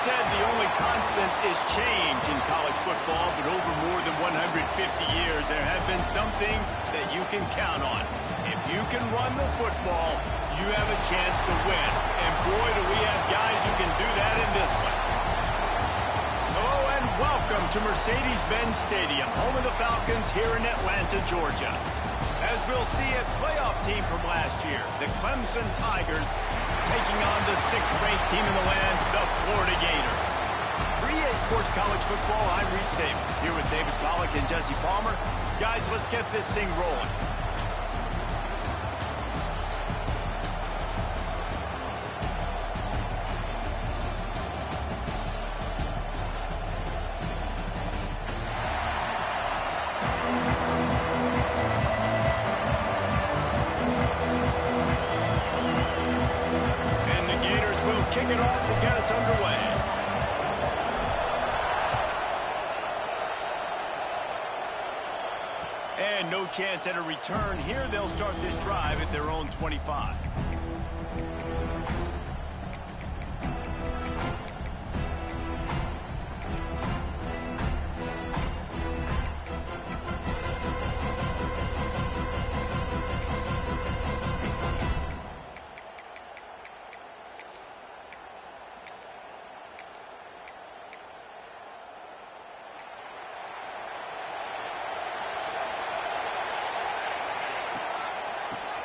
said the only constant is change in college football, but over more than 150 years, there have been some things that you can count on. If you can run the football, you have a chance to win. And boy, do we have guys who can do that in this one. Oh, and welcome to Mercedes-Benz Stadium, home of the Falcons here in Atlanta, Georgia. As we'll see, a playoff team from last year, the Clemson Tigers, taking on the 6th-ranked team in the land, the Florida Gators. For EA Sports College Football, I'm Reese Davis, here with David Pollack and Jesse Palmer. Guys, let's get this thing rolling. Kick it off to get us underway. And no chance at a return here. They'll start this drive at their own 25.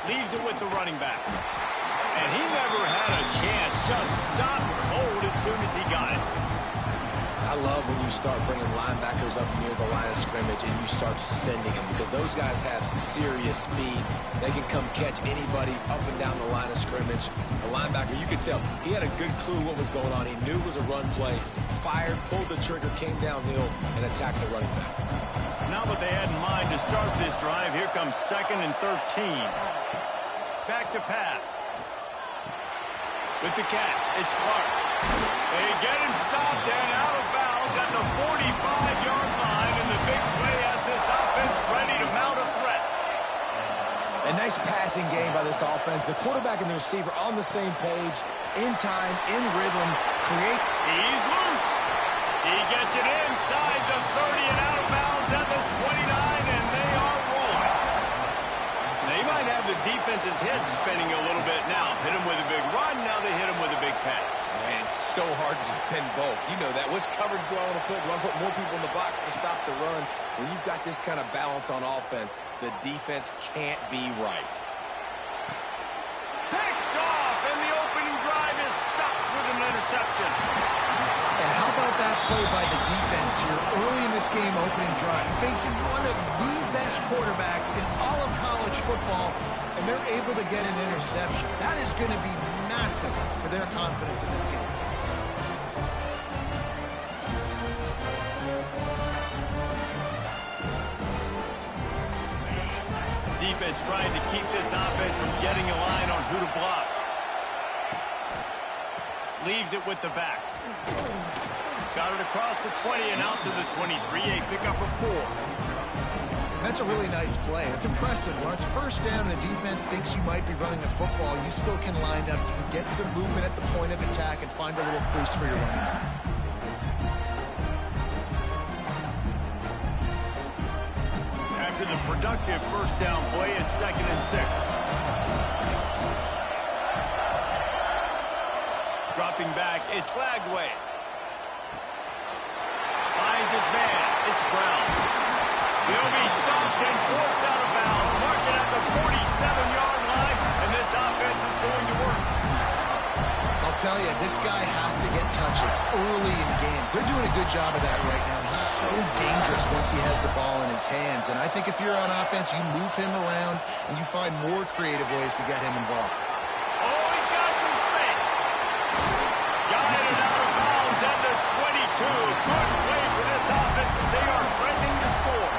Leaves it with the running back. And he never had a chance. Just stopped cold as soon as he got it. I love when you start bringing linebackers up near the line of scrimmage and you start sending them, because those guys have serious speed. They can come catch anybody up and down the line of scrimmage. The linebacker, you could tell, he had a good clue what was going on. He knew it was a run play, fired, pulled the trigger, came downhill, and attacked the running back. Not what they had in mind to start this drive. Here comes 2nd and 13. Back to pass. With the catch, it's Clark. They get him stopped and out of bounds at the 45-yard line, and the big play has this offense ready to mount a threat. A nice passing game by this offense. The quarterback and the receiver on the same page, in time, in rhythm, create. He's loose. He gets it inside the 30 and out of bounds at the 29, and they are rolling. They might have the defense's head spinning a little bit now. Hit him with a big run, now they hit him with a big pass. Man, it's so hard to defend both. You know that. Which coverage do I want to put? Do I want to put more people in the box to stop the run? When you've got this kind of balance on offense, the defense can't be right. Picked off, and the opening drive is stopped with an interception. And how about that play by the defense here early in this game opening drive, facing one of the best quarterbacks in all of college football, and they're able to get an interception. That is going to be massive for their confidence in this game. Defense trying to keep this offense from getting a line on who to block. Leaves it with the back. Got it across the 20 and out to the 23. A pickup of 4. That's a really nice play. It's impressive. When it's first down and the defense thinks you might be running the football, you still can line up. You can get some movement at the point of attack and find a little crease for your running back. After the productive first down play, it's 2nd and 6. Dropping back, it's Flagway. Finds his man, it's Brown. He'll be stopped and forced out of bounds. Mark it at the 47-yard line, and this offense is going to work. I'll tell you, this guy has to get touches early in games. They're doing a good job of that right now. He's so dangerous once he has the ball in his hands. And I think if you're on offense, you move him around and you find more creative ways to get him involved. Oh, he's got some space. Got it out of bounds at the 22. Good play for this offense as they are threatening to score.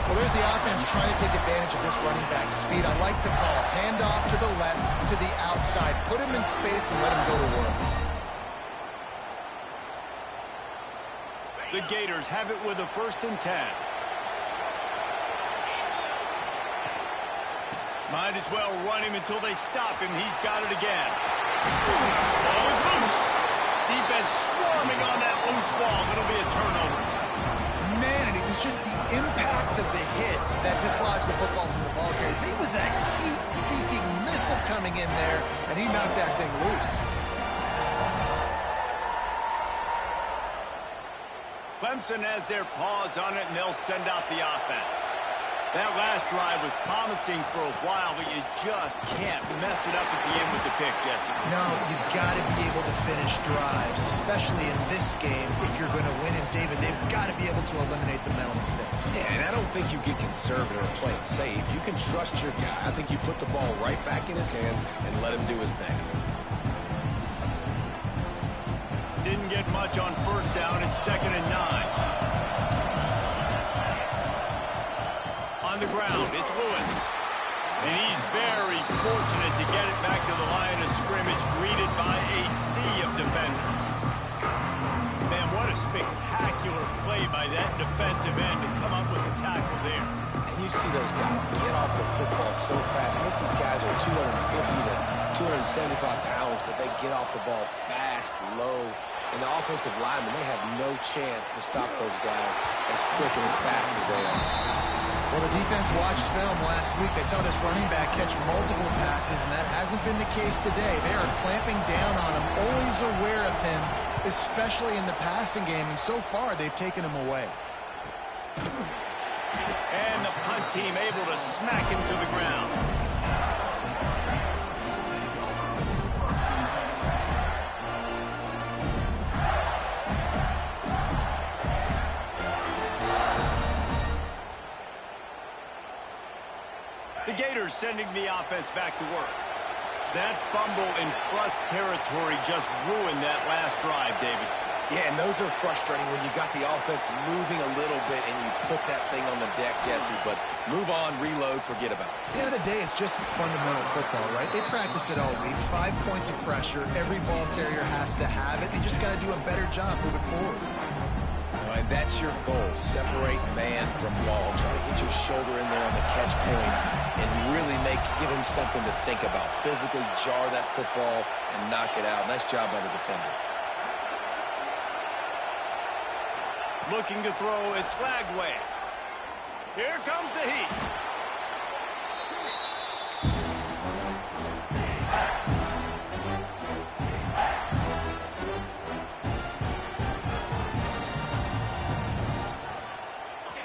Well, there's the offense trying to take advantage of this running back speed. I like the call. Hand off to the left, to the outside. Put him in space and let him go to work. The Gators have it with a 1st and 10. Might as well run him until they stop him. He's got it again. Ball is loose. defense swarming on that loose ball. It'll be a turnover. Man, and it was just the impact of the hit that dislodged the football from the ball carrier. There was a heat-seeking missile coming in there, and he knocked that thing loose. Clemson has their paws on it, and they'll send out the offense. That last drive was promising for a while, but you just can't mess it up at the end with the pick, Jesse. No, you've got to be able to finish drives, especially in this game. If you're going to win it, David, they've got to be able to eliminate the mental mistakes. Yeah, and I don't think you get conservative or play it safe. You can trust your guy. I think you put the ball right back in his hands and let him do his thing. Didn't get much on first down. It's 2nd and 9. On the ground, it's Lewis. And he's very fortunate to get it back to the line of scrimmage, greeted by a sea of defenders. Man, what a spectacular play by that defensive end to come up with a tackle there. And you see those guys get off the football so fast. Most of these guys are 250 to 275 pounds, but they get off the ball fast, low. And the offensive linemen, they have no chance to stop those guys as quick and as fast as they are. Well, the defense watched film last week. They saw this running back catch multiple passes, and that hasn't been the case today. They are clamping down on him, always aware of him, especially in the passing game, and so far they've taken him away. And the punt team able to smack him to the ground. The Gators sending the offense back to work. That fumble in plus territory just ruined that last drive, David. Yeah, and those are frustrating when you got the offense moving a little bit and you put that thing on the deck, Jesse. But move on, reload, forget about it. At the end of the day, it's just fundamental football, right? They practice it all week. 5 points of pressure. Every ball carrier has to have it. They just got to do a better job moving forward. And that's your goal. Separate man from ball. Try to get your shoulder in there on the catch point and really give him something to think about. Physically jar that football and knock it out. Nice job by the defender. Looking to throw, it's Flagway. Here comes the heat.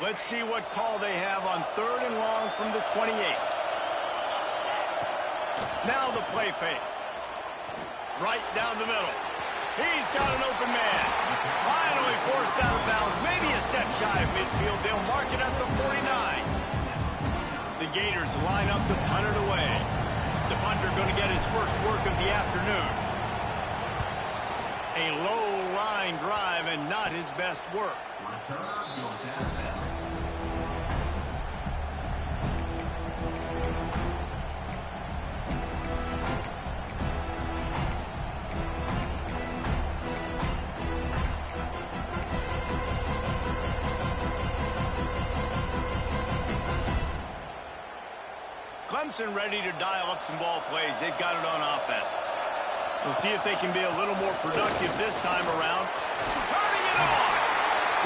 Let's see what call they have on 3rd and long from the 28. Now the play fake. Right down the middle. He's got an open man. Finally forced out of bounds. Maybe a step shy of midfield. They'll mark it at the 49. The Gators line up to punt it away. The punter going to get his first work of the afternoon. A low-line drive and not his best work. Clemson ready to dial up some ball plays. They've got it on offense. We'll see if they can be a little more productive this time around. Turning it on!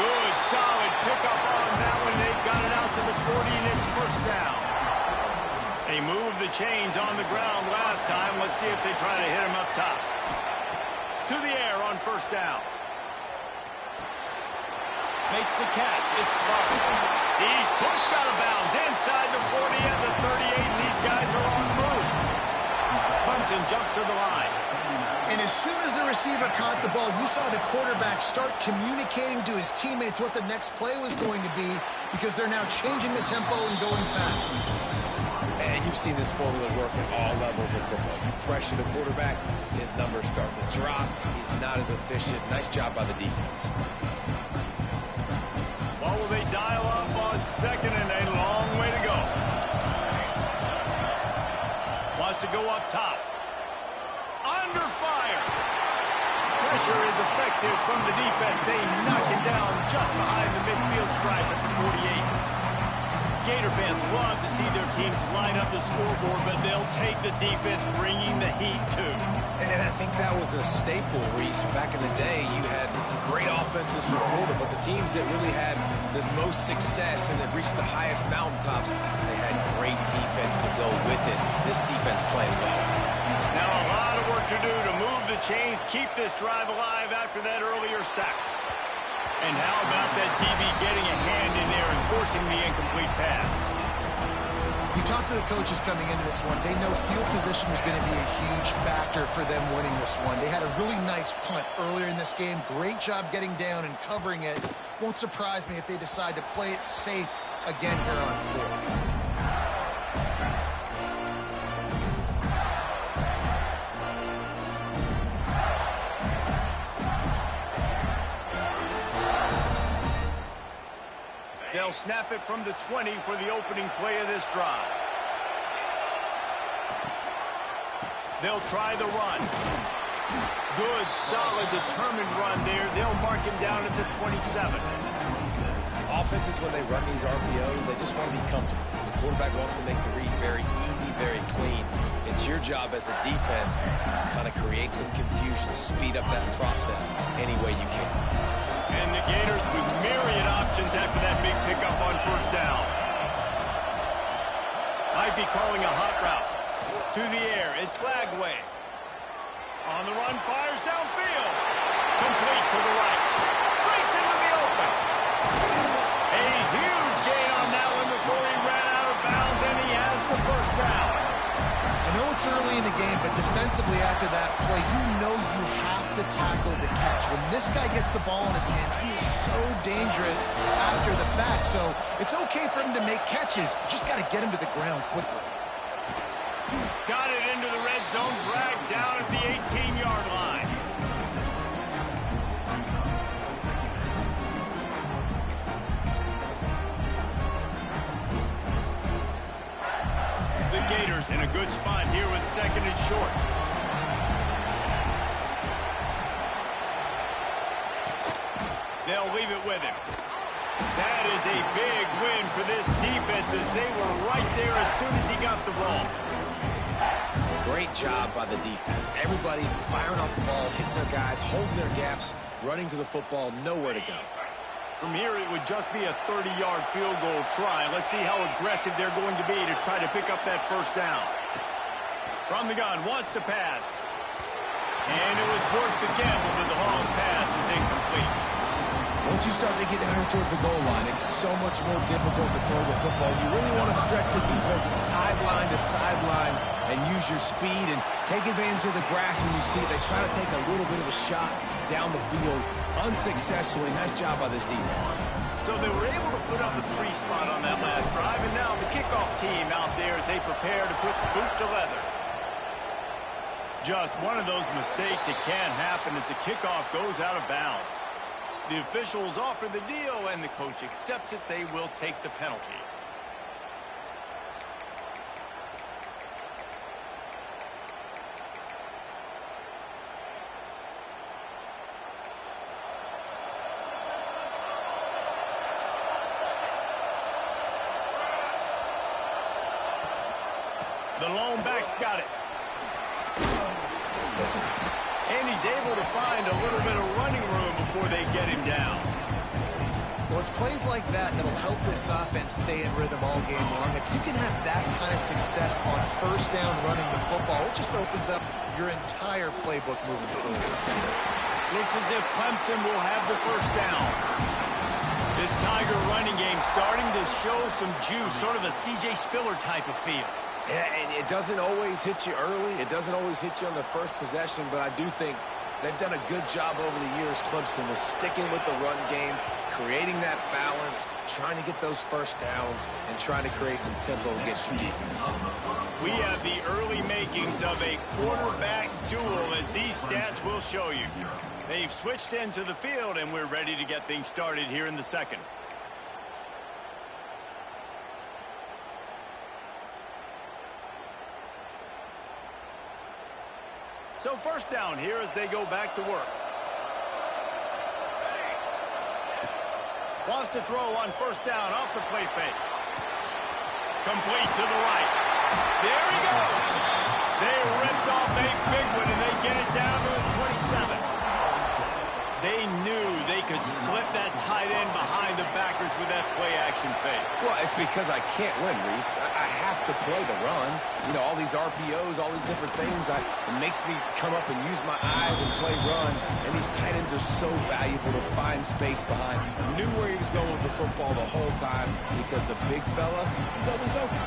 Good, solid pickup on that one. They've got it out to the 40, and it's first down. They moved the chains on the ground last time. Let's see if they try to hit him up top. To the air on first down. Makes the catch. It's Clark. He's pushed out of bounds inside the 40 and the 38, and these guys are on the move. Clemson jumps to the line. And as soon as the receiver caught the ball, you saw the quarterback start communicating to his teammates what the next play was going to be because they're now changing the tempo and going fast. And you've seen this formula work at all levels of football. You pressure the quarterback, his numbers start to drop. He's not as efficient. Nice job by the defense. Well, will they dial up on 2nd and a long way to go? Wants to go up top. Under fire. Pressure is effective from the defense. They knock him down just behind the midfield stripe at the 48. Gator fans love to see their teams line up the scoreboard, but they'll take the defense bringing the heat, too. And I think that was a staple, Reese. Back in the day, you had great offenses for Florida, but the teams that really had the most success and that reached the highest mountaintops, they had great defense to go with it. This defense playing well. Now a lot of work to do to move the chains, keep this drive alive after that earlier sack. And how about that DB getting a hand in there and forcing the incomplete pass? You talk to the coaches coming into this one. They know field position is going to be a huge factor for them winning this one. They had a really nice punt earlier in this game. Great job getting down and covering it. Won't surprise me if they decide to play it safe again here on fourth. They'll snap it from the 20 for the opening play of this drive. They'll try the run. Good, solid, determined run there. They'll mark him down at the 27. Offenses, when they run these RPOs, they just want to be comfortable. The quarterback wants to make the read very easy, very clean. It's your job as a defense to kind of create some confusion, speed up that process any way you can. And the Gators with myriad options after that big pickup on first down. Might be calling a hot route. To the air, it's Glagway. On the run, fires downfield. Complete to the right. Breaks into the open. A huge gain on that one before he ran out of bounds, and he has the first down. I know it's early in the game, but defensively after that play, you know you have to tackle the catch. When this guy gets the ball in his hands, he is so dangerous after the fact. So it's okay for him to make catches. You just got to get him to the ground quickly. Got it into the red zone, dragged down at the 18-yard line. The Gators in a good spot here with second and short. They'll leave it with him. That is a big win for this defense as they were right there as soon as he got the ball. Great job by the defense. Everybody firing off the ball, hitting their guys, holding their gaps, running to the football, nowhere to go. From here, it would just be a 30-yard field goal try. Let's see how aggressive they're going to be to try to pick up that first down. From the gun, wants to pass. And it was worth the gamble, but the long pass is incomplete. Once you start to get down here towards the goal line, it's so much more difficult to throw the football. You really want to stretch the defense sideline to sideline and use your speed and take advantage of the grass when you see it. They try to take a little bit of a shot down the field unsuccessfully. Nice job by this defense. So they were able to put up the 3 spot on that last drive, and now the kickoff team out there as they prepare to put the boot to leather. Just one of those mistakes that can happen as the kickoff goes out of bounds. The officials offer the deal, and the coach accepts it. They will take the penalty. The lone back's got it. And he's able to find a little bit of running room before they get him down. Well, it's plays like that that'll help this offense stay in rhythm all game long. If you can have that kind of success on first down running the football, it just opens up your entire playbook moving forward. Looks as if Clemson will have the first down. This Tiger running game starting to show some juice, sort of a C.J. Spiller type of feel. Yeah, and it doesn't always hit you early. It doesn't always hit you on the first possession, but I do think they've done a good job over the years, Clemson, with sticking with the run game, creating that balance, trying to get those first downs, and trying to create some tempo against your defense. We have the early makings of a quarterback duel, as these stats will show you. They've switched into the field, and we're ready to get things started here in the second. So first down here as they go back to work. Wants to throw on first down off the play fake. Complete to the right. There he goes. They ripped off a big one, and they get it down to the 27. They knew they could slip that tight end behind the backers with that play-action fake. Well, it's because I can't win, Reese. I have to play the run. You know, all these RPOs, all these different things, it makes me come up and use my eyes and play run. And these tight ends are so valuable to find space behind. Knew where he was going with the football the whole time because the big fella, he's always open.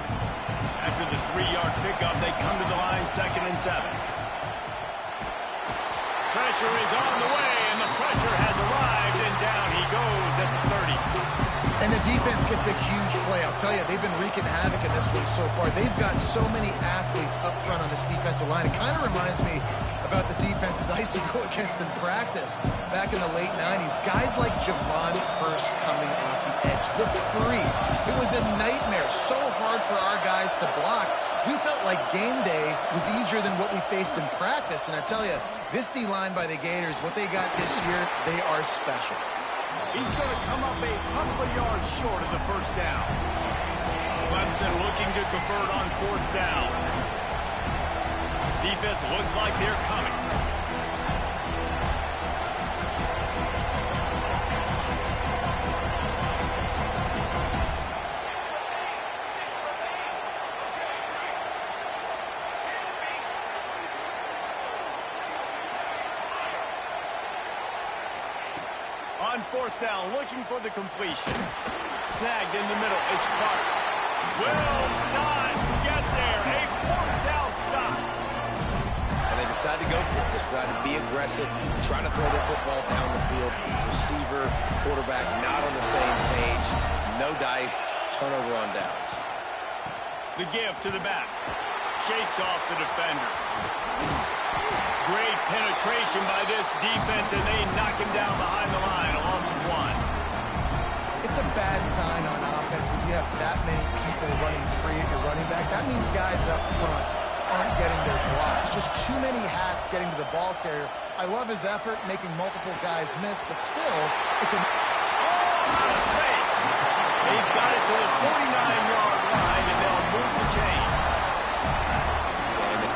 After the 3-yard pickup, they come to the line 2nd and 7. Pressure is on the way, and the pressure has arrived, and down he goes at the 30. And the defense gets a huge play. I'll tell you, they've been wreaking havoc in this one so far. They've got so many athletes up front on this defensive line. It kind of reminds me about the defenses I used to go against in practice back in the late 90s. Guys like Javon Hurst coming off the edge, the freak. It was a nightmare. So hard for our guys to block. We felt like game day was easier than what we faced in practice. And I tell you, this D-line by the Gators, what they got this year, they are special. He's going to come up a couple of yards short of the first down. Clemson looking to convert on 4th down. Defense looks like they're coming. On 4th down, looking for the completion. Snagged in the middle. It's Clark. Will not get there. A 4th down stop. And they decide to go for it. They decide to be aggressive, try to throw the football down the field. Receiver, quarterback not on the same page. No dice. Turnover on downs. The give to the back. Shakes off the defender. Great penetration by this defense, and they knock him down behind the line. A loss of 1. It's a bad sign on offense when you have that many people running free at your running back. That means guys up front aren't getting their blocks. Just too many hats getting to the ball carrier. I love his effort, making multiple guys miss, but still, it's a... Oh, out of space. They've got it to the 49-yard line, and they'll move the chains.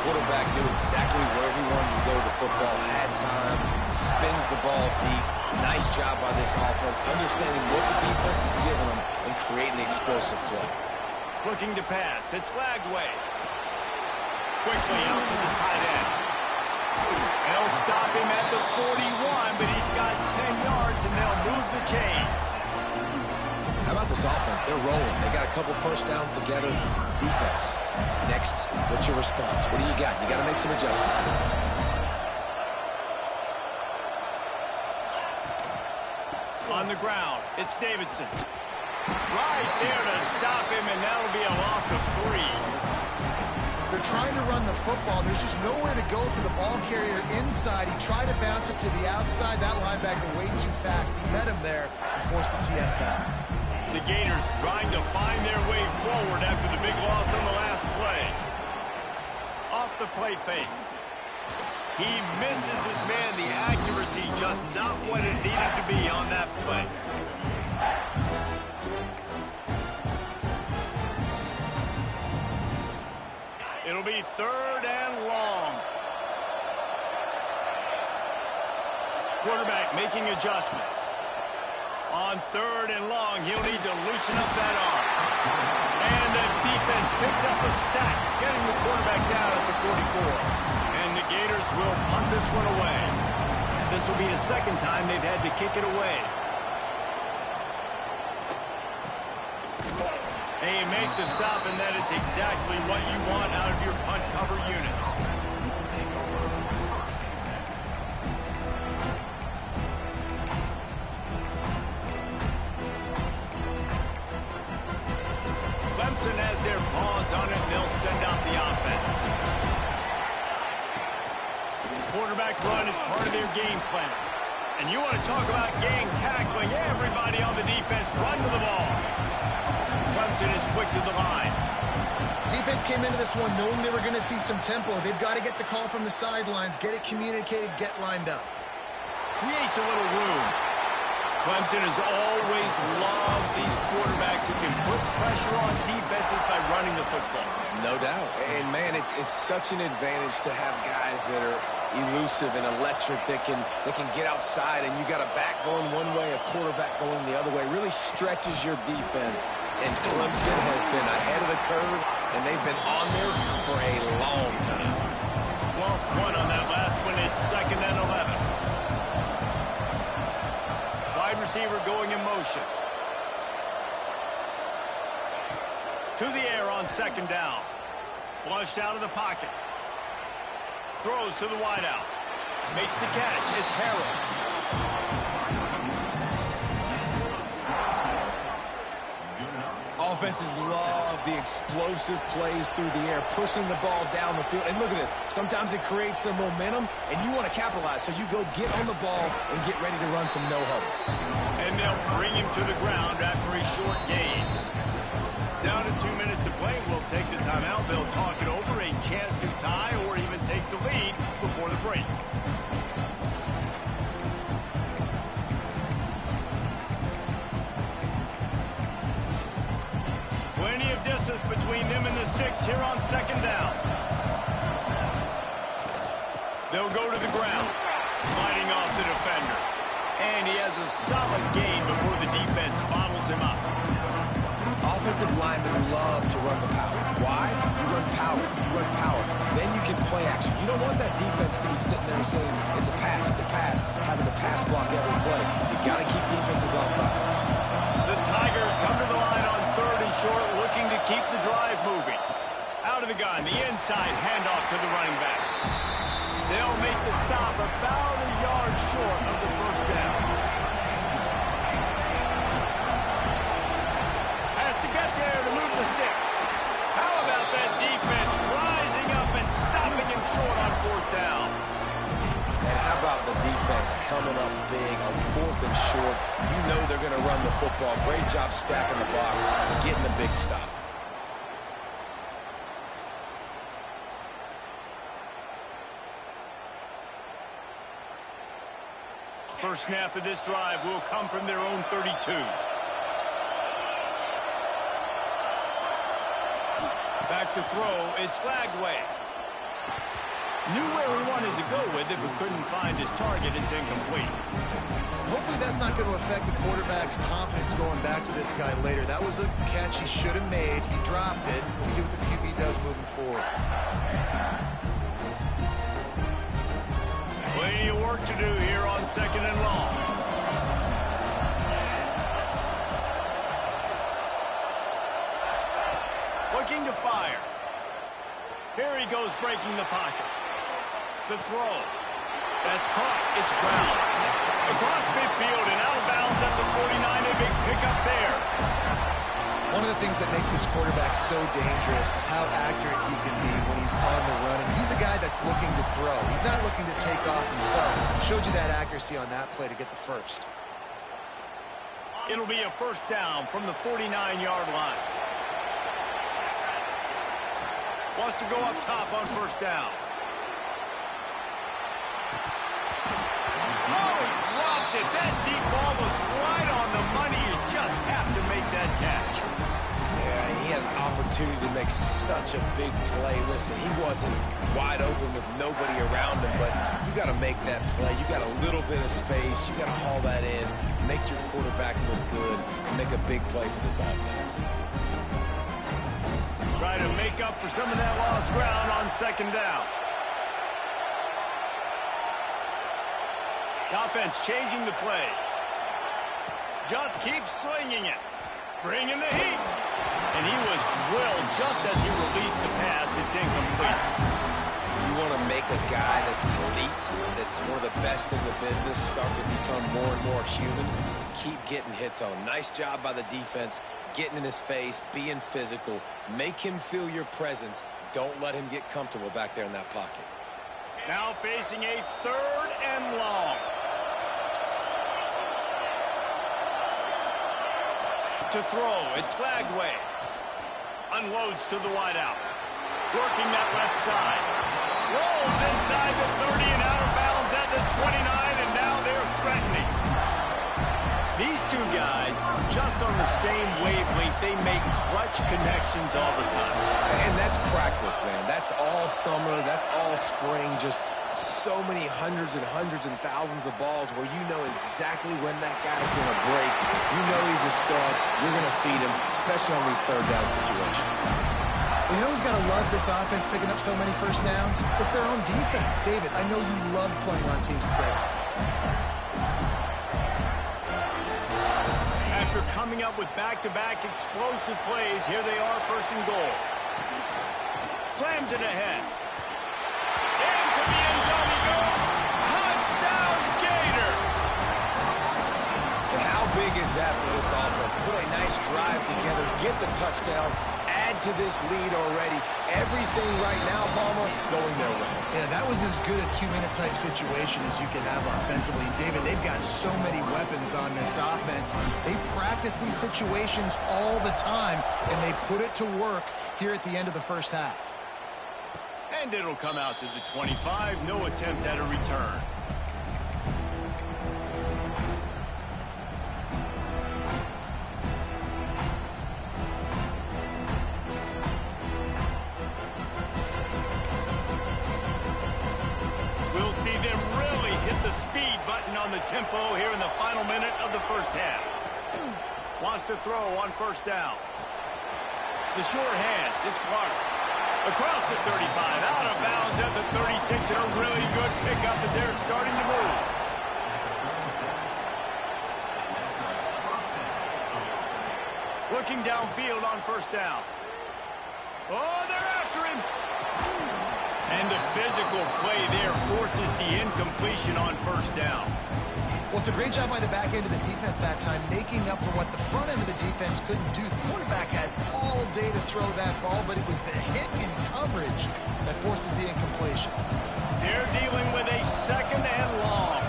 Quarterback knew exactly where he wanted to go to the football, had time, spins the ball deep. Nice job by this offense, understanding what the defense is giving them and creating the explosive play. Looking to pass. It's Lagway. Quickly out to the tight end. They'll stop him at the 41, but he's got 10 yards, and they'll move the chains. How about this offense? They're rolling. They got a couple first downs together. Defense. Next, what's your response? What do you got? You got to make some adjustments here. On the ground, it's Davidson. Right there to stop him, and that'll be a loss of 3. They're trying to run the football. There's just nowhere to go for the ball carrier inside. He tried to bounce it to the outside. That linebacker way too fast. He met him there and forced the TFL. The Gators trying to find their way forward after the big loss on the last play. Off the play fake. He misses his man. The accuracy just not what it needed to be on that play. It'll be 3rd and long. Quarterback making adjustments. On 3rd and long, he'll need to loosen up that arm. And the defense picks up a sack, getting the quarterback down at the 44. And the Gators will punt this one away. This will be the 2nd time they've had to kick it away. They make the stop, and that is exactly what you want out of your punt cover unit. Clemson has their paws on it, and they'll send out the offense. Quarterback run is part of their game plan. And you want to talk about gang tackling. Everybody on the defense run to the ball. Clemson is quick to the line. Defense came into this one knowing they were going to see some tempo. They've got to get the call from the sidelines, get it communicated, get lined up. Creates a little room. Clemson has always loved these quarterbacks who can put pressure on defenses by running the football. No doubt. And, man, it's such an advantage to have guys that are elusive and electric that can get outside, and you got a back going one way, a quarterback going the other way. Really stretches your defense. And Clemson has been ahead of the curve, and they've been on this for a long time. Lost one on that last one. It's 2nd and 11. Wide receiver going in motion. To the air on 2nd down. Flushed out of the pocket. Throws to the wideout. Makes the catch. It's Harrell. Offenses love the explosive plays through the air, pushing the ball down the field. And look at this. Sometimes it creates some momentum, and you want to capitalize. So you go get on the ball and get ready to run some no-huddle. And they'll bring him to the ground after a short gain. Down to 2 minutes to play. We'll take the timeout. They'll talk it over. A chance to tie or even take the lead before the break. Plenty of distance between them and the sticks here on 2nd down. They'll go to the ground, fighting off the defender. And he has a solid gain before the defense bottles him up. Offensive linemen love to run the power. Why? You run power. You run power. Then you can play action. You don't want that defense to be sitting there saying, it's a pass, having to pass block every play. You got to keep defenses off balance. The Tigers come to the line on 3rd and short, looking to keep the drive moving. Out of the gun, the inside handoff to the running back. They'll make the stop about a yard short of the 1st down. Has to get there to move the sticks. How about that defense rising up and stopping him short on 4th down? And how about the defense coming up big on 4th and short? You know they're going to run the football. Great job stacking the box and getting the big stop. First snap of this drive will come from their own 32. Back to throw, it's Lagway. Knew where he wanted to go with it, but couldn't find his target. It's incomplete. Hopefully that's not going to affect the quarterback's confidence going back to this guy later. That was a catch he should have made. He dropped it. Let's see what the QB does moving forward. Plenty of work to do here on 2nd and long. Looking to fire. Here he goes, breaking the pocket. The throw. That's caught. It's Brown. Across midfield and out of bounds at the 49. A big pickup there. One of the things that makes this quarterback so dangerous is how accurate he can be when he's on the run. And he's a guy that's looking to throw. He's not looking to take off himself. Showed you that accuracy on that play to get the first. It'll be a 1st down from the 49-yard line. Wants to go up top on 1st down. Oh, he dropped it. That deep ball was right on the money. You just have to make that catch. Yeah, he had an opportunity to make such a big play. Listen, he wasn't wide open with nobody around him, but you got to make that play. You got a little bit of space. You got to haul that in, make your quarterback look good, and make a big play for this offense. Try to make up for some of that lost ground on 2nd down. The offense changing the play. Just keeps slinging it. Bringing the heat. And he was drilled just as he released the pass. It's incomplete. You want to make a guy that's elite, that's one of the best in the business, start to become more and more human. Keep getting hits on him. Nice job by the defense, getting in his face, being physical. Make him feel your presence. Don't let him get comfortable back there in that pocket. Now facing a 3rd and long. To throw, it's Lagway. Unloads to the wideout. Working that left side. Rolls inside the 30 and out of bounds at the 29, and now they're threatening. two guys, just on the same wavelength, they make clutch connections all the time. And that's practice, man. That's all summer. That's all spring. Just so many hundreds and thousands of balls where you know exactly when that guy's going to break. You know he's a stud. You're going to feed him, especially on these third down situations. Well, you know who's got to love this offense picking up so many first downs? It's their own defense. David, I know you love playing on teams with great offenses. After coming up with back-to-back explosive plays, here they are, first and goal. Slams it ahead. Into the end zone he goes. Touchdown, Gator! And how big is that for this offense? Put a nice drive together, get the touchdown, add to this lead already. Everything right now, Palmer, going their way. Yeah, that was as good a two-minute type situation as you could have offensively. David, they've got so many weapons on this offense. They practice these situations all the time, and they put it to work here at the end of the first half. And it'll come out to the 25. No attempt at a return. We'll see them really hit the speed button on the tempo here in the final minute of the first half. Wants to throw on first down. The short hands. It's Clark. Across the 35, out of bounds at the 36, and a really good pickup as they're starting to move. Looking downfield on first down. Oh, they're after him. And the physical play there forces the incompletion on first down. Well, it's a great job by the back end of the defense that time, making up for what the front end of the defense couldn't do. The quarterback had all day to throw that ball, but it was the hit in coverage that forces the incompletion. They're dealing with a second and long.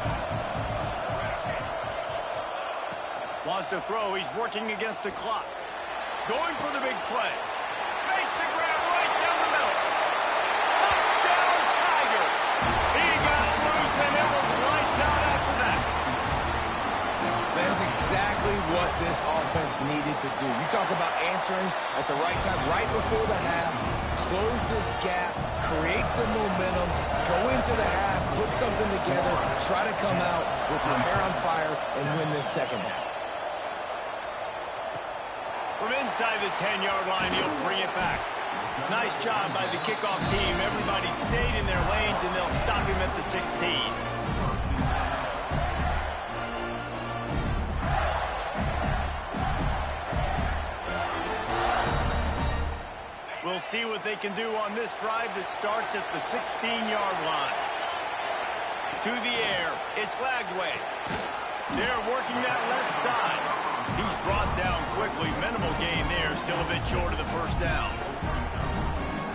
Wants to throw. He's working against the clock. Going for the big play. Makes the grab right down the middle. Touchdown, Tiger. He got loose, and it was lights out after that. That is exactly what this offense needed to do. You talk about answering at the right time, right before the half, close this gap, create some momentum, go into the half, put something together, try to come out with your hair on fire and win this second half. From inside the 10-yard line, he'll bring it back. Nice job by the kickoff team. Everybody stayed in their lanes, and they'll stop him at the 16. We'll see what they can do on this drive that starts at the 16-yard line. To the air, it's Lagway. They're working that left side. He's brought down quickly. Minimal gain there, still a bit short of the first down.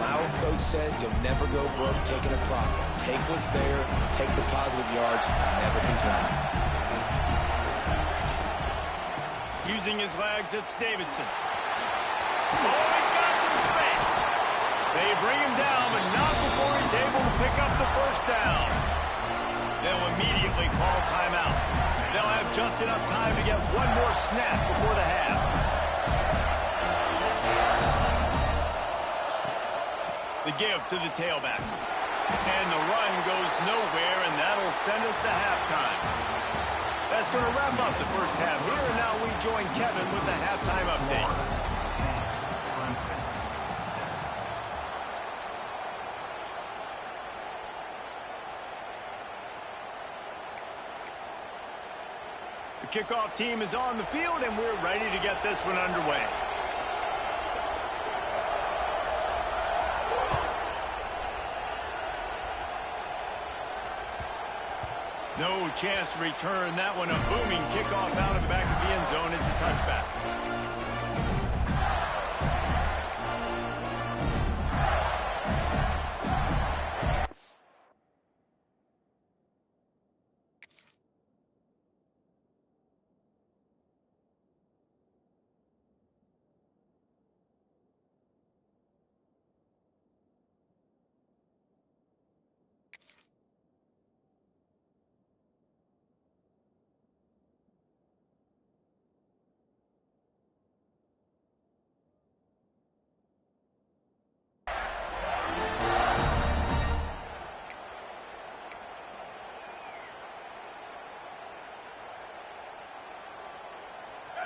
My old coach said you'll never go broke taking a profit. Take what's there, take the positive yards, and never complain. Using his legs, it's Davidson. Oh, he's got some space. They bring him down, but not before he's able to pick up the first down. They'll immediately call timeout. They'll have just enough time to get one more snap before the half. The give to the tailback. And the run goes nowhere, and that'll send us to halftime. That's going to wrap up the first half here, and now we join Kevin with the halftime update. The kickoff team is on the field, and we're ready to get this one underway. No chance to return that one. A booming kickoff out of the back of the end zone. It's a touchback.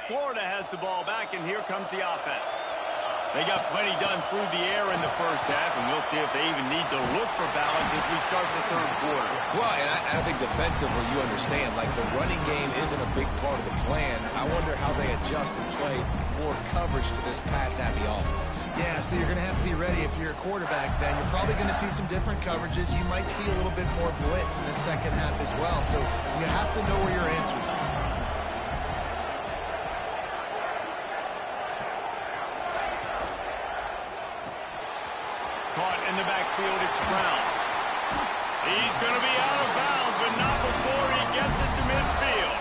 Florida has the ball back, and here comes the offense. They got plenty done through the air in the first half, and we'll see if they even need to look for balance as we start the third quarter. Well, and I think defensively you understand, like the running game isn't a big part of the plan. I wonder how they adjust and play more coverage to this pass-happy offense. Yeah, so you're going to have to be ready if you're a quarterback then. You're probably going to see some different coverages. You might see a little bit more blitz in the second half as well, so you have to know where your answers are. Caught in the backfield, it's Brown. He's going to be out of bounds, but not before he gets it to midfield.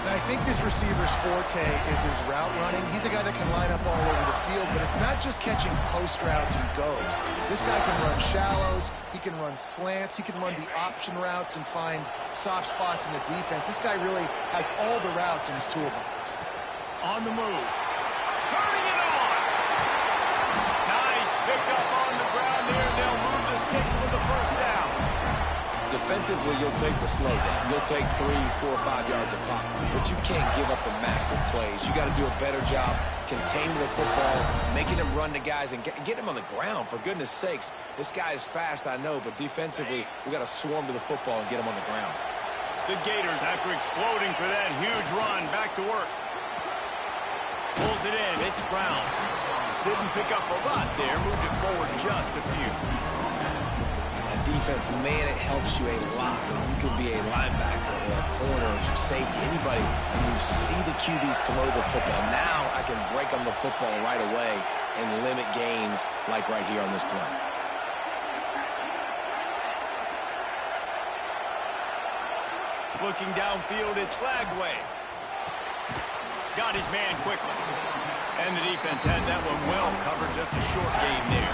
And I think this receiver's forte is his route running. He's a guy that can line up all over the field, but it's not just catching post routes and goes. This guy can run shallows, he can run slants, he can run the option routes and find soft spots in the defense. This guy really has all the routes in his toolbox. On the move. Turning it on. Nice pick up on the ground there. They'll move the sticks with the first down. Defensively, you'll take the slow down. You'll take 3, 4, 5 yards a pop, but you can't give up the massive plays. You got to do a better job containing the football, making him run to guys, and get him on the ground. For goodness sakes, this guy is fast, I know, but defensively, we got to swarm to the football and get him on the ground. The Gators, after exploding for that huge run, back to work. Pulls it in. It's Brown. Didn't pick up a lot there. Moved it forward just a few. Defense, man, it helps you a lot when you can be a linebacker or a corner or safety, anybody, and you see the QB throw the football. Now I can break on the football right away and limit gains like right here on this play. Looking downfield, it's Lagway. Got his man quickly. And the defense had that one well covered, just a short game there.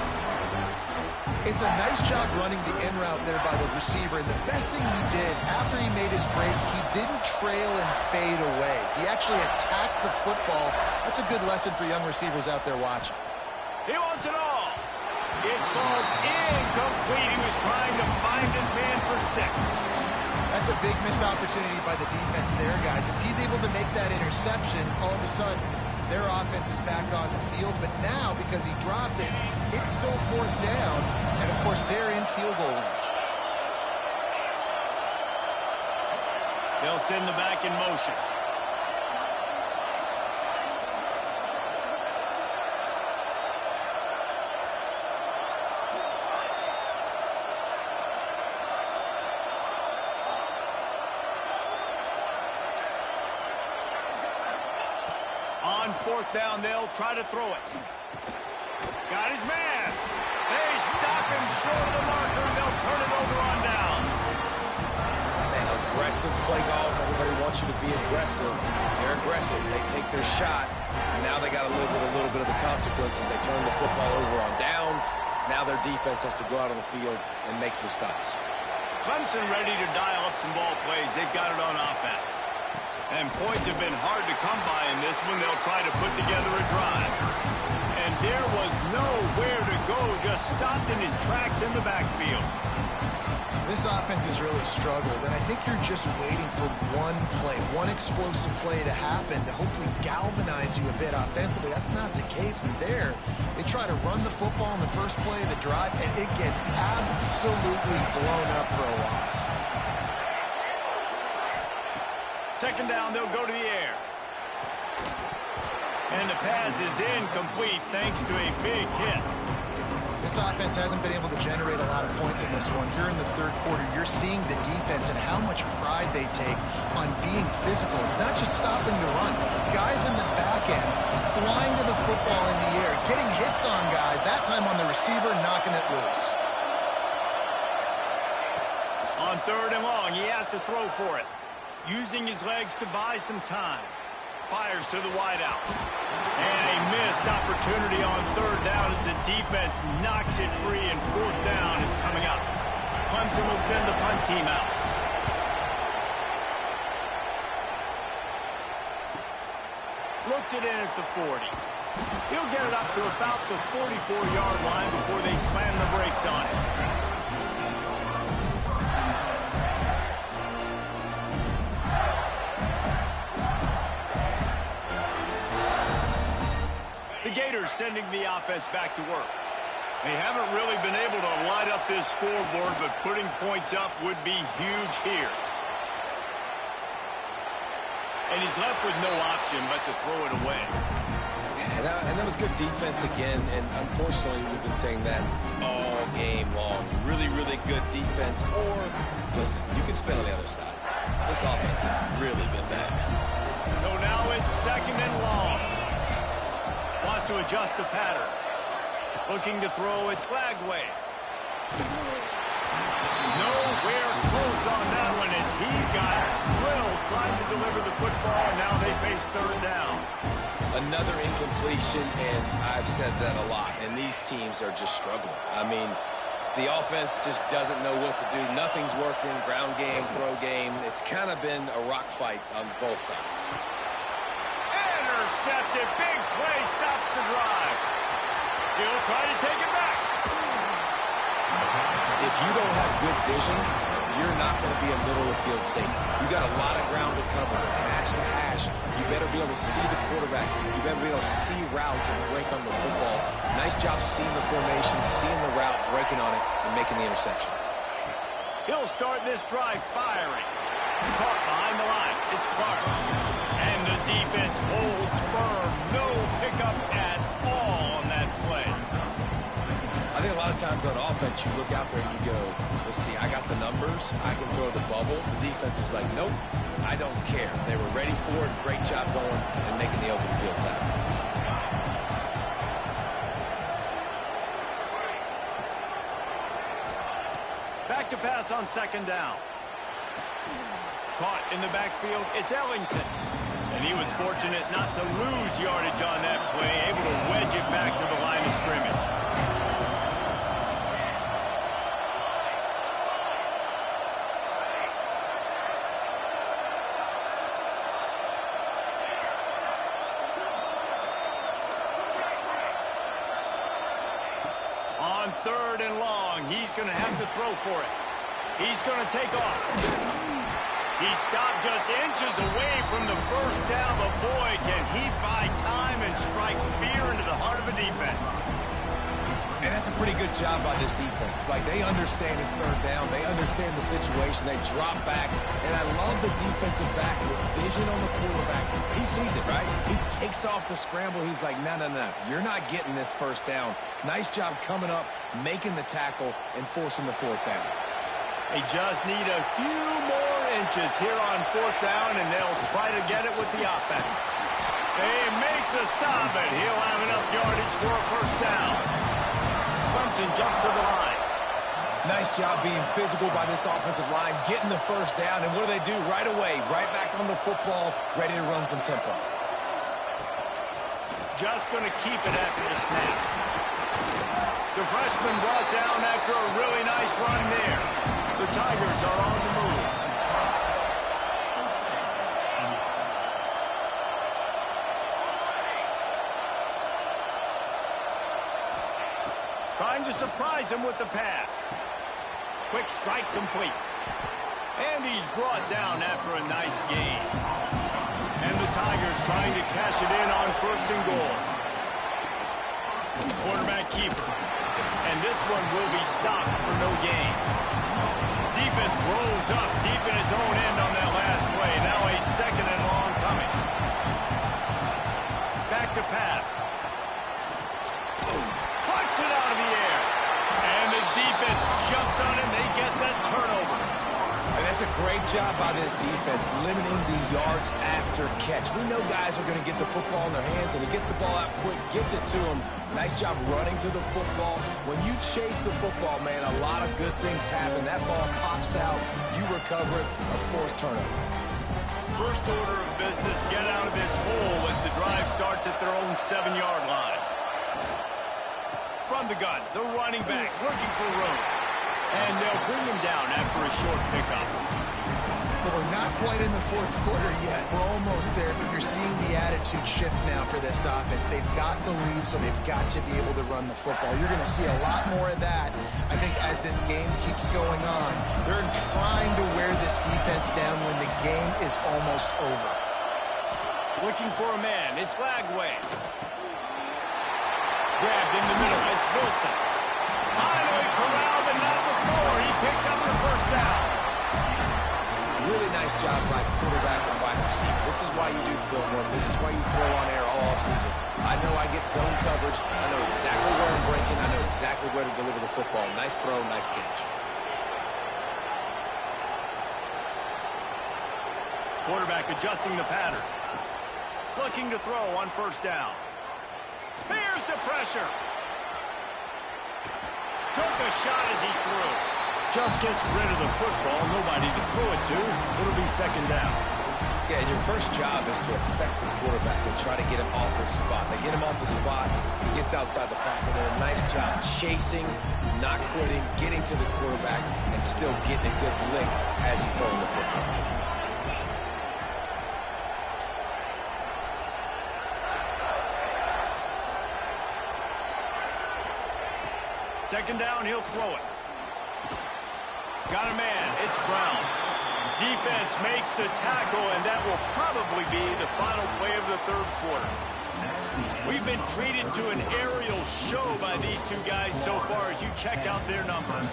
It's a nice job running the in route there by the receiver, and the best thing he did after he made his break, he didn't trail and fade away. He actually attacked the football. That's a good lesson for young receivers out there watching. He wants it all. It falls incomplete. He was trying to find his man for 6. That's a big missed opportunity by the defense there, guys. If he's able to make that interception, all of a sudden, their offense is back on the field, but now, because he dropped it, it's still 4th down, and of course, they're in field goal range. They'll send the back in motion. On 4th down, they'll try to throw it. Got his man. They stop him short of the marker, and they'll turn it over on downs. Man, aggressive play calls. Everybody wants you to be aggressive. They're aggressive. They take their shot, and now they got to live with a little bit of the consequences. They turn the football over on downs. Now their defense has to go out on the field and make some stops. Clemson ready to dial up some ball plays. They've got it on offense. And points have been hard to come by in this one. They'll try to put together a drive. And there was nowhere to go, just stopped in his tracks in the backfield. This offense has really struggled, and I think you're just waiting for one play, one explosive play to happen to hopefully galvanize you a bit offensively. That's not the case, and there, they try to run the football in the first play of the drive, and it gets absolutely blown up for a loss. 2nd down, they'll go to the air. And the pass is incomplete thanks to a big hit. This offense hasn't been able to generate a lot of points in this one. Here in the 3rd quarter, you're seeing the defense and how much pride they take on being physical. It's not just stopping the run. Guys in the back end flying to the football in the air, getting hits on guys, that time on the receiver, knocking it loose. On 3rd and long, he has to throw for it. Using his legs to buy some time. Fires to the wideout. And a missed opportunity on 3rd down as the defense knocks it free, and 4th down is coming up. Clemson will send the punt team out. Looks it in at the 40. He'll get it up to about the 44-yard line before they slam the brakes on it. Gators sending the offense back to work. They haven't really been able to light up this scoreboard, but putting points up would be huge here. And he's left with no option but to throw it away. And that was good defense again, and unfortunately we've been saying that all game long. Really, really good defense, or, listen, you can spin on the other side. This offense has really been bad. So now it's 2nd and long. Wants to adjust the pattern. Looking to throw it Flagway. Nowhere close on that one as he got drilled trying to deliver the football, and now they face 3rd down. Another incompletion, and I've said that a lot, and these teams are just struggling. I mean, the offense just doesn't know what to do. Nothing's working, ground game, throw game. It's kind of been a rock fight on both sides. Intercepted, big play, stops the drive. He'll try to take it back. If you don't have good vision, you're not going to be a middle-of-the-field safety. You got a lot of ground to cover, hash to hash. You better be able to see the quarterback. You better be able to see routes and break on the football. Nice job seeing the formation, seeing the route, breaking on it, and making the interception. He'll start this drive firing. Caught behind the line. It's Clark. And the defense holds firm. No pickup at all on that play. I think a lot of times on offense, you look out there and you go, let's see, I got the numbers. I can throw the bubble. The defense is like, nope, I don't care. They were ready for it. Great job going and making the open field tackle. Back to pass on 2nd down. Caught in the backfield, it's Ellington. And he was fortunate not to lose yardage on that play, able to wedge it back to the line of scrimmage. On 3rd and long, he's going to have to throw for it. He's going to take off. He stopped just inches away from the 1st down, but boy, can he buy time and strike fear into the heart of a defense. And that's a pretty good job by this defense. Like, they understand it's 3rd down. They understand the situation. They drop back. And I love the defensive back with vision on the quarterback. He sees it, right? He takes off the scramble. He's like, no, no, no. You're not getting this 1st down. Nice job coming up, making the tackle, and forcing the 4th down. They just need a few more inches here on 4th down, and they'll try to get it with the offense. They make the stop, and he'll have enough yardage for a 1st down. Clemson jumps to the line. Nice job being physical by this offensive line, getting the 1st down, and what do they do right away? Right back on the football, ready to run some tempo. Just going to keep it after the snap. The freshman brought down after a really nice run there. The Tigers are on the move. Trying to surprise him with the pass. Quick strike complete. And he's brought down after a nice gain. And the Tigers trying to cash it in on 1st and goal. Quarterback keeper. And this one will be stopped for no gain. Defense rolls up deep in its own end on that last play. Now a 2nd and long coming. Back to pass. Plucks it out of the air. And the defense jumps on him. They get that turnover. And that's a great job by this defense, limiting the yards after catch. We know guys are going to get the football in their hands, and he gets the ball out quick, gets it to him. Nice job running to the football. When you chase the football, man, a lot of good things happen. That ball pops out, you recover it, a forced turnover. First order of business, get out of this hole as the drive starts at their own 7-yard line. From the gun, the running back looking for room. And they'll bring him down after a short pickup. Well, we're not quite in the 4th quarter yet. We're almost there, but you're seeing the attitude shift now for this offense. They've got the lead, so they've got to be able to run the football. You're going to see a lot more of that, I think, as this game keeps going on. They're trying to wear this defense down when the game is almost over. Looking for a man. It's Flagway. grabbed in the middle. It's Wilson. Finally corralled and not before. He picks up the first down. Really nice job by quarterback and wide receiver. This is why you do film work. This is why you throw on air all offseason. I know I get zone coverage. I know exactly where I'm breaking. I know exactly where to deliver the football. Nice throw, nice catch. Quarterback adjusting the pattern. Looking to throw on first down. Here's the pressure. Took a shot as he threw. Just gets rid of the football. Nobody to throw it to. It'll be second down. Yeah, and your first job is to affect the quarterback and try to get him off his spot. They get him off the spot. He gets outside the pocket. And a nice job chasing, not quitting, getting to the quarterback, and still getting a good lick as he's throwing the football. Second down, he'll throw it. Got a man. It's Brown. Defense makes the tackle, and that will probably be the final play of the third quarter. We've been treated to an aerial show by these two guys so far as you check out their numbers.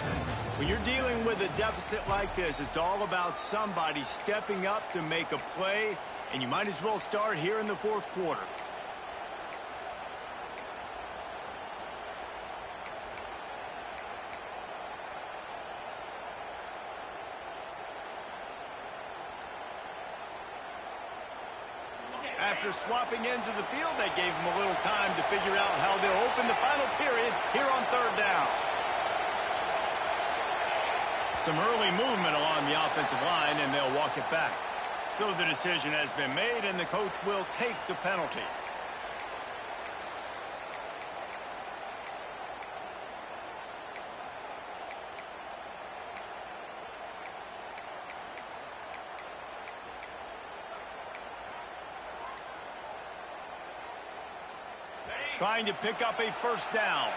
When you're dealing with a deficit like this, it's all about somebody stepping up to make a play, and you might as well start here in the fourth quarter. After swapping ends of the field, they gave them a little time to figure out how they'll open the final period here on third down. Some early movement along the offensive line, and they'll walk it back. So the decision has been made, and the coach will take the penalty. Trying to pick up a first down.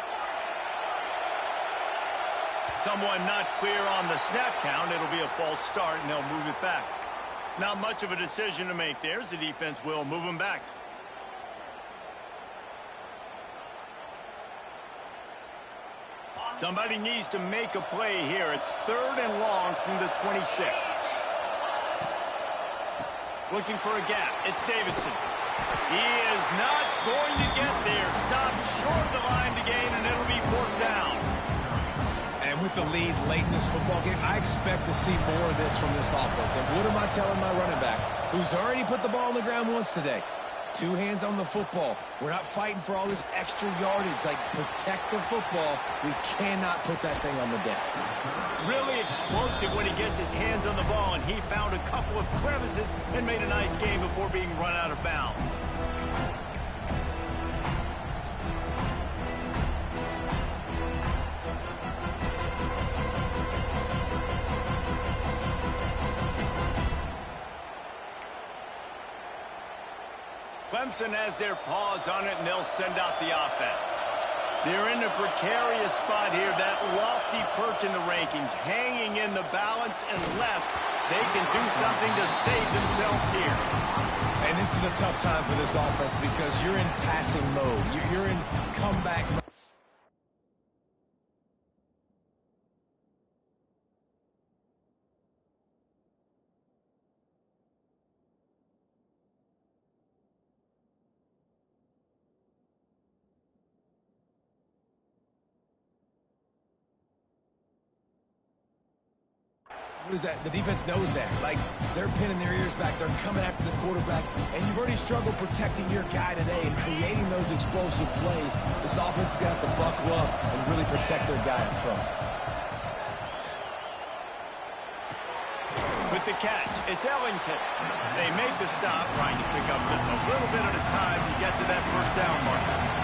Someone not clear on the snap count. It'll be a false start, and they'll move it back. Not much of a decision to make there, as the defense will move them back. Somebody needs to make a play here. It's third and long from the 26. Looking for a gap. It's Davidson. He is not going to get there. Stopped short of the line to gain, and it'll be fourth down. And with the lead late in this football game, I expect to see more of this from this offense. And what am I telling my running back, who's already put the ball on the ground once today? Two hands on the football. We're not fighting for all this extra yardage. Like, protect the football. We cannot put that thing on the deck. Really explosive when he gets his hands on the ball, and he found a couple of crevices and made a nice game before being run out of bounds. Clemson has their paws on it, and they'll send out the offense. They're in a precarious spot here, that lofty perch in the rankings, hanging in the balance unless they can do something to save themselves here. And this is a tough time for this offense because you're in passing mode. You're in comeback mode. What is that? The defense knows that. Like, they're pinning their ears back. They're coming after the quarterback. And you've already struggled protecting your guy today and creating those explosive plays. This offense is going to have to buckle up and really protect their guy up front. With the catch, it's Ellington. They make the stop, trying to pick up just a little bit at a time to get to that first down marker.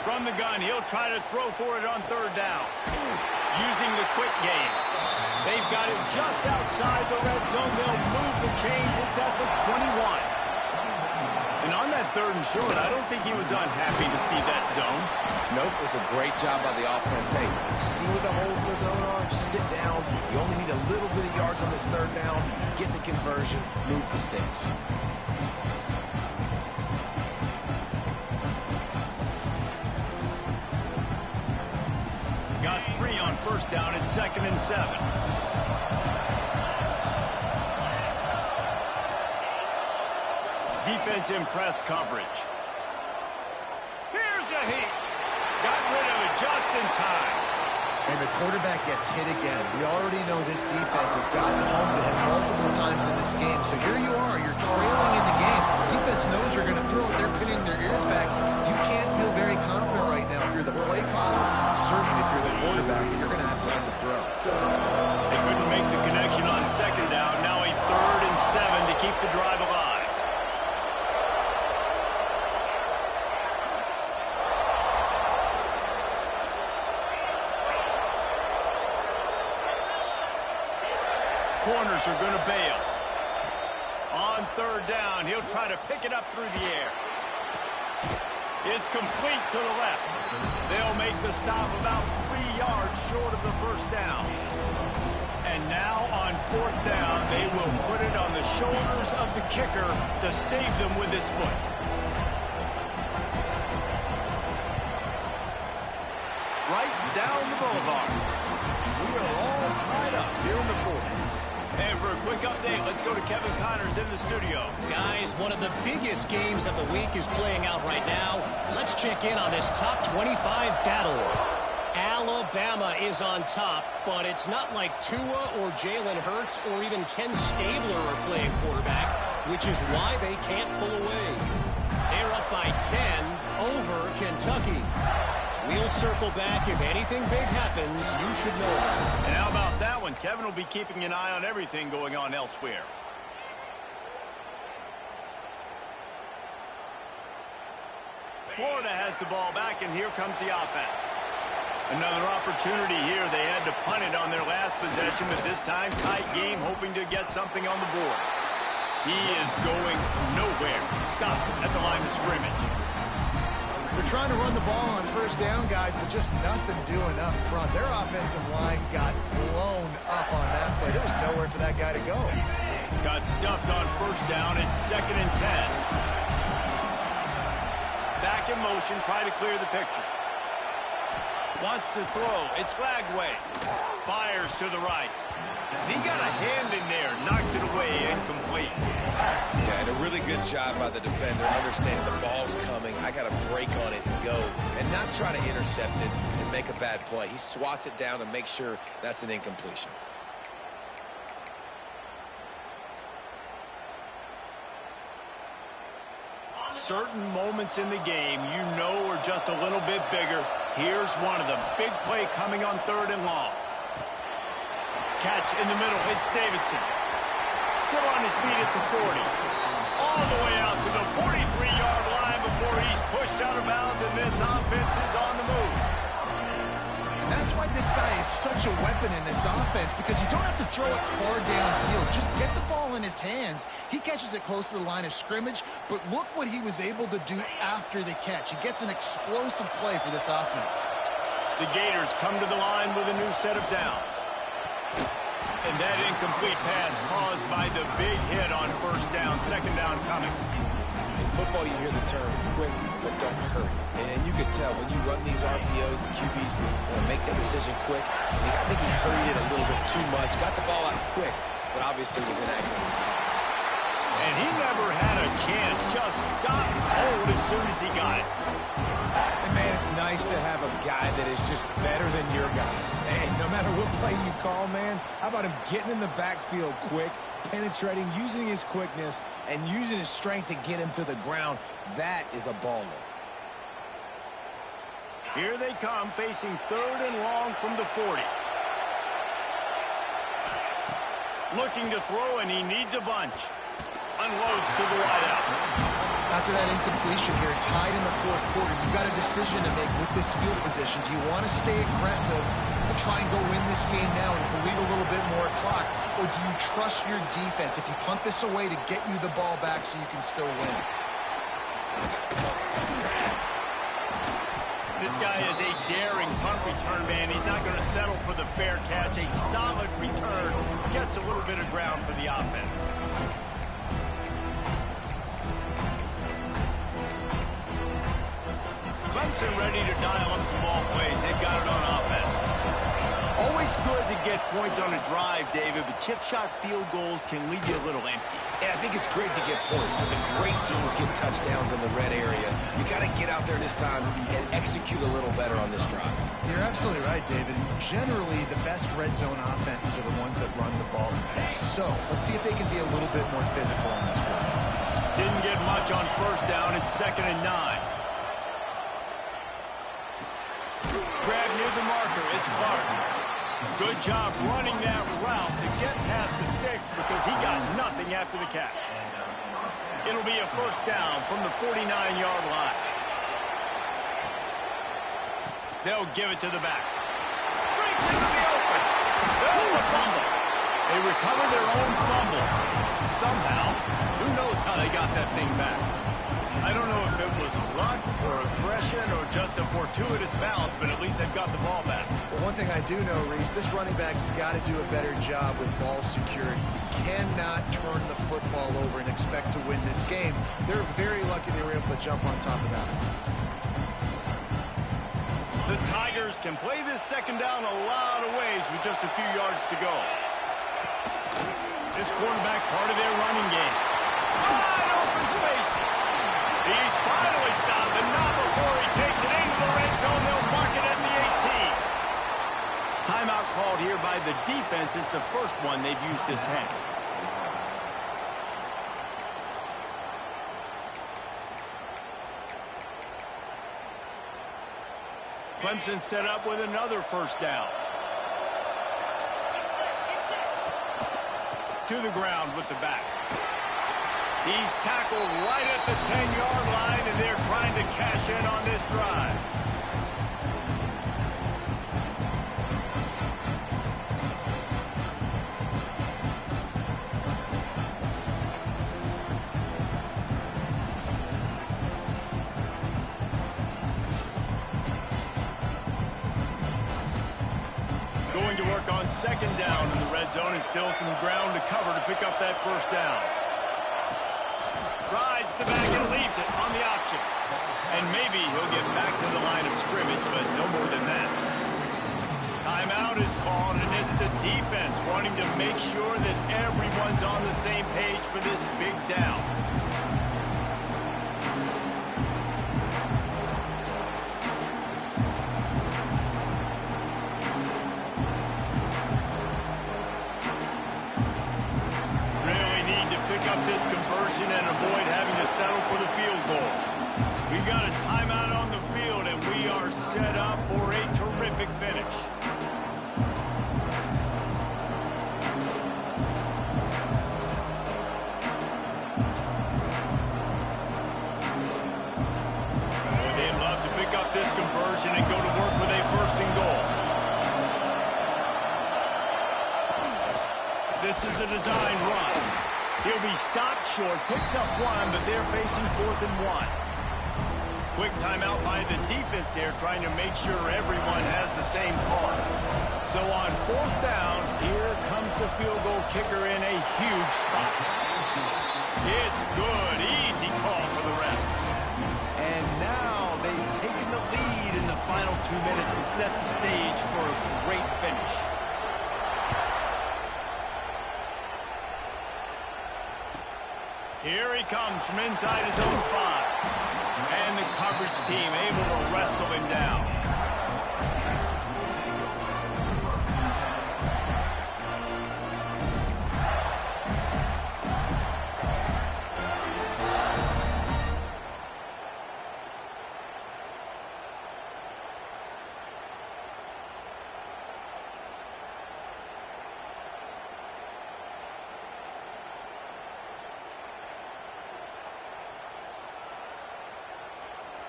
From the gun, he'll try to throw for it on third down. Using the quick game. They've got it just outside the red zone. They'll move the chains. It's at the 21. And on that that 3rd and short, I don't think he was unhappy to see that zone. Nope, it was a great job by the offense. Hey, see where the holes in the zone are? Sit down. You only need a little bit of yards on this 3rd down. Get the conversion. Move the sticks. Got 3 on 1st down and 2nd and 7. Defense in press coverage. Here's a heat. Got rid of it just in time. And the quarterback gets hit again. We already know this defense has gotten home to him multiple times in this game. So here you are. You're trailing in the game. Defense knows you're going to throw it. They're pinning their ears back. You can't feel very confident right now if you're the play caller. Certainly if you're the quarterback, you're going to have time to throw. They couldn't make the connection on 2nd down. Now a 3rd and 7 to keep the drive alive. Corners are going to bail. On 3rd down, he'll try to pick it up through the air. It's complete to the left. They'll make the stop about 3 yards short of the 1st down. And now on 4th down, they will put it on the shoulders of the kicker to save them with his foot. Right down the boulevard. We are all tied up here in the 4th. And for a quick update, let's go to Kevin Connors in the studio. Guys, one of the biggest games of the week is playing out right now. Let's check in on this top 25 battle. Alabama is on top, but it's not like Tua or Jalen Hurts or even Ken Stabler are playing quarterback, which is why they can't pull away. They're up by 10 over Kentucky. We'll circle back. If anything big happens, you should know about it. And how about that one? Kevin will be keeping an eye on everything going on elsewhere. Florida has the ball back, and here comes the offense. Another opportunity here. They had to punt it on their last possession, but this time tight game, hoping to get something on the board. He is going nowhere. Stopped at the line of scrimmage. They're trying to run the ball on 1st down, guys, but just nothing doing up front. Their offensive line got blown up on that play. There was nowhere for that guy to go. Got stuffed on 1st down. It's 2nd and 10. Back in motion, try to clear the picture. Wants to throw. It's Glagway. Fires to the right. And he got a hand in there. Knocks it away. Incomplete. Yeah, and a really good job by the defender, understanding the ball's coming. I got to break on it and go, and not try to intercept it and make a bad play. He swats it down and makes sure that's an incompletion. Certain moments in the game you know are just a little bit bigger. Here's one of them. Big play coming on 3rd and long. Catch in the middle. It's Davidson. Still on his feet at the 40. All the way out to the 43-yard line before he's pushed out of bounds, and this offense is on the move. That's why this guy is such a weapon in this offense, because you don't have to throw it far downfield. Just get the ball in his hands. He catches it close to the line of scrimmage, but look what he was able to do after the catch. He gets an explosive play for this offense. The Gators come to the line with a new set of downs. And that incomplete pass caused by the big hit on 1st down, 2nd down coming. In football, you hear the term quick, but don't hurry. And you can tell when you run these RPOs, the QBs want to make that decision quick. And I think he hurried it a little bit too much. Got the ball out quick, but obviously was inaccurate in his hands. And he never had a chance. Just stopped cold as soon as he got it. And man, it's nice to have a guy that is just better than your guys. And no matter what play you call, man, how about him getting in the backfield quick, penetrating, using his quickness, and using his strength to get him to the ground? That is a baller. Here they come, facing 3rd and long from the 40. Looking to throw, and he needs a bunch. Unloads to the wideout. After that incompletion here, tied in the 4th quarter, you've got a decision to make with this field position. Do you want to stay aggressive and try and go win this game now and bleed a little bit more clock, or do you trust your defense if you punt this away to get you the ball back so you can still win? This guy is a daring punt return man. He's not going to settle for the fair catch. A solid return gets a little bit of ground for the offense. Clemson ready to dial up some ball plays. They've got it on offense. Always good to get points on a drive, David, but chip shot field goals can leave you a little empty. And I think it's great to get points, but the great teams get touchdowns in the red area. You got to get out there this time and execute a little better on this drive. You're absolutely right, David. And generally, the best red zone offenses are the ones that run the ball the best. So let's see if they can be a little bit more physical on this drive. Didn't get much on first down. It's 2nd and 9. Grab near the marker. It's Clark. Good job running that route to get past the sticks because he got nothing after the catch. It'll be a first down from the 49-yard line. They'll give it to the back. Breaks into the open. That's a fumble. They recover their own fumble. Somehow, who knows how they got that thing back. I don't know if it was luck or aggression or just a fortuitous bounce, but at least they've got the ball back. Well, one thing I do know, Reese, this running back's got to do a better job with ball security. You cannot turn the football over and expect to win this game. They're very lucky they were able to jump on top of that. The Tigers can play this second down a lot of ways with just a few yards to go. This quarterback part of their running game. Wide open spaces. He's finally stopped, and not before he takes it into the red zone. They'll mark it at the 18. Timeout called here by the defense. It's the first one they've used this half. Clemson set up with another first down. To the ground with the back. He's tackled right at the 10-yard line, and they're trying to cash in on this drive. Going to work on second down in the red zone, and still some ground to cover to pick up that first down. Rides the back and leaves it on the option. And maybe he'll get back to the line of scrimmage, but no more than that. Timeout is called, and it's the defense wanting to make sure that everyone's on the same page for this big down. This conversion and avoid having to settle for the field goal. We've got a timeout on the field, and we are set up for a terrific finish. Boy, they'd love to pick up this conversion and go to work with a first and goal. This is a design run. He'll be stopped short, picks up one, but they're facing 4th and 1. Quick timeout by the defense there, trying to make sure everyone has the same call. So on 4th down, here comes the field goal kicker in a huge spot. It's good, easy call for the refs. And now they've taken the lead in the final 2 minutes and set the stage for a great finish. Here he comes from inside his own 5. And the coverage team able to wrestle him down.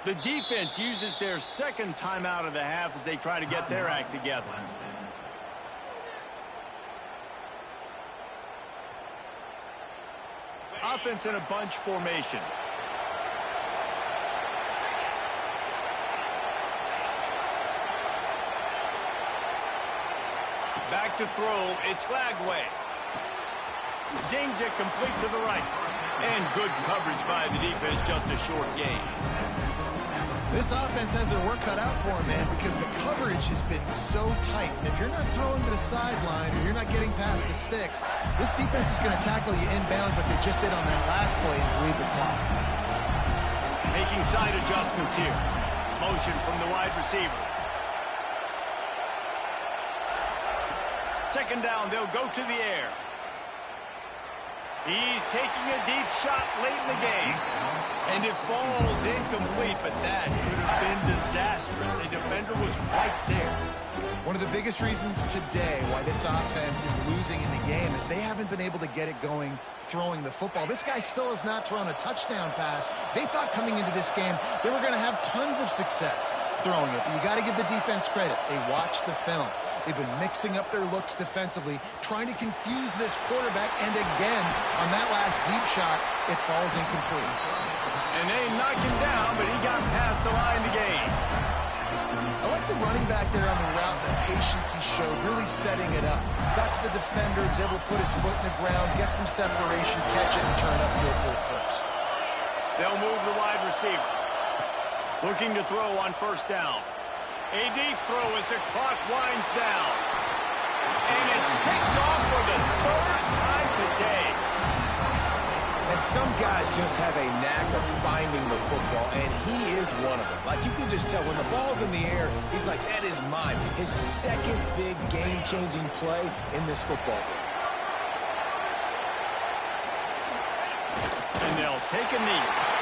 The defense uses their second timeout of the half as they try to get their act together. Offense in a bunch formation. Back to throw. It's Lagway. Zings it complete to the right. And good coverage by the defense, just a short gain. This offense has their work cut out for them, man, because the coverage has been so tight. And if you're not throwing to the sideline or you're not getting past the sticks, this defense is going to tackle you inbounds like they just did on that last play and bleed the clock. Making side adjustments here. Motion from the wide receiver. Second down, they'll go to the air. He's taking a deep shot late in the game. And it falls incomplete, but that could have been disastrous. A defender was right there. One of the biggest reasons today why this offense is losing in the game is they haven't been able to get it going throwing the football. This guy still has not thrown a touchdown pass. They thought coming into this game they were going to have tons of success throwing it. But you got to give the defense credit. They watched the film. They've been mixing up their looks defensively, trying to confuse this quarterback. And again, on that last deep shot, it falls incomplete. And they knocked him down, but he got past the line to gain. I like the running back there on the route, the patience he showed, really setting it up. Got to the defender, was able to put his foot in the ground, get some separation, catch it, and turn upfield for the first. They'll move the wide receiver. Looking to throw on first down. A deep throw as the clock winds down. And it's picked off for the third time today. And some guys just have a knack of finding the football, and he is one of them. Like, you can just tell when the ball's in the air, he's like, that is mine. His second big game-changing play in this football game. And they'll take a knee.